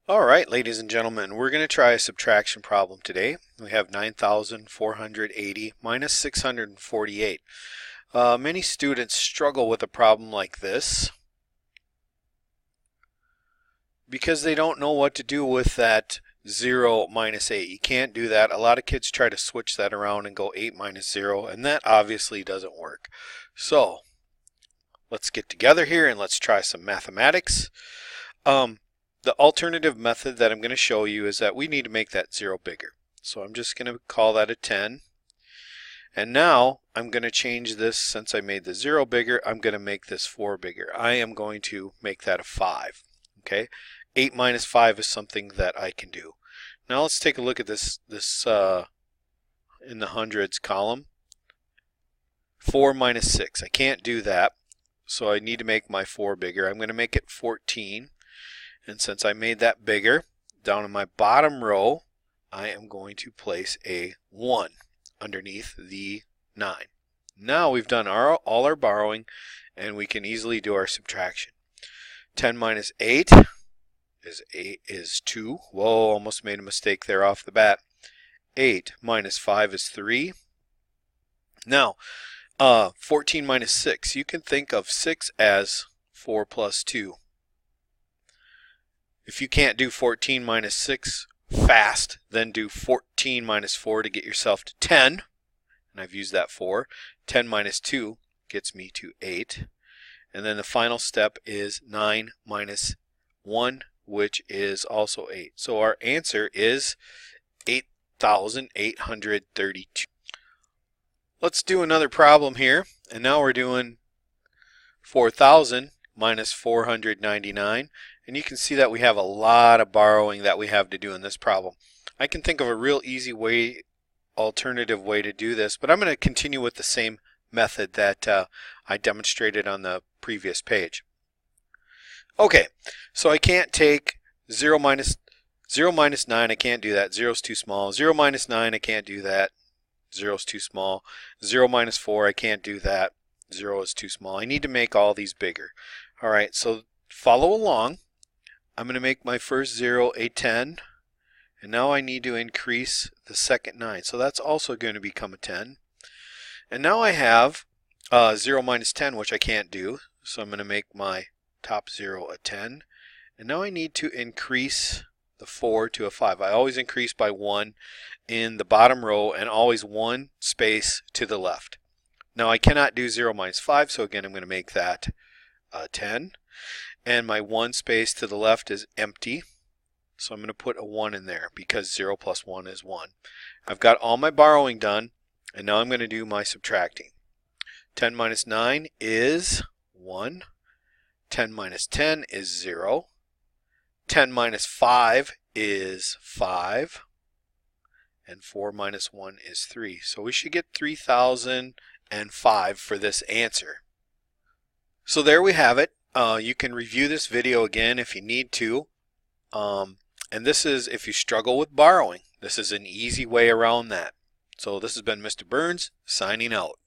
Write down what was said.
Alright, ladies and gentlemen, we're going to try a subtraction problem today. We have 9,480 minus 648. Many students struggle with a problem like this because they don't know what to do with that 0 minus 8. You can't do that. A lot of kids try to switch that around and go 8 minus 0, and that obviously doesn't work. So, let's get together here and let's try some mathematics. The alternative method that I'm going to show you is that we need to make that 0 bigger. So I'm just going to call that a 10. And now I'm going to change this. Since I made the 0 bigger, I'm going to make this 4 bigger. I am going to make that a 5. Okay, 8 minus 5 is something that I can do. Now let's take a look at this in the hundreds column. 4 minus 6. I can't do that, so I need to make my 4 bigger. I'm going to make it 14. And since I made that bigger, down in my bottom row, I am going to place a 1 underneath the 9. Now we've done all our borrowing, and we can easily do our subtraction. 10 minus 8 is 2. Whoa, almost made a mistake there off the bat. 8 minus 5 is 3. Now, 14 minus 6. You can think of 6 as 4 plus 2. If you can't do 14 minus 6 fast, then do 14 minus 4 to get yourself to 10. And I've used that 4. 10 minus 2 gets me to 8. And then the final step is 9 minus 1, which is also 8. So our answer is 8,832. Let's do another problem here. And now we're doing 4,000 minus 499. And you can see that we have a lot of borrowing that we have to do in this problem. I can think of a real easy way, alternative way to do this, but I'm going to continue with the same method that I demonstrated on the previous page. Okay, so I can't take 0 minus 9, I can't do that. 0 is too small. 0 minus 9, I can't do that. 0 is too small. 0 minus 4, I can't do that. 0 is too small. I need to make all these bigger. Alright, so follow along. I'm going to make my first 0 a 10, and now I need to increase the second 9. So that's also going to become a 10. And now I have 0 minus 10, which I can't do. So I'm going to make my top 0 a 10. And now I need to increase the 4 to a 5. I always increase by 1 in the bottom row and always 1 space to the left. Now I cannot do 0 minus 5, so again I'm going to make that 10. And my 1 space to the left is empty. So I'm going to put a 1 in there because 0 plus 1 is 1. I've got all my borrowing done, and now I'm going to do my subtracting. 10 minus 9 is 1. 10 minus 10 is 0. 10 minus 5 is 5. And 4 minus 1 is 3. So we should get 3,005 for this answer. So there we have it. You can review this video again if you need to. And this is if you struggle with borrowing. This is an easy way around that. So this has been Mr. Burns signing out.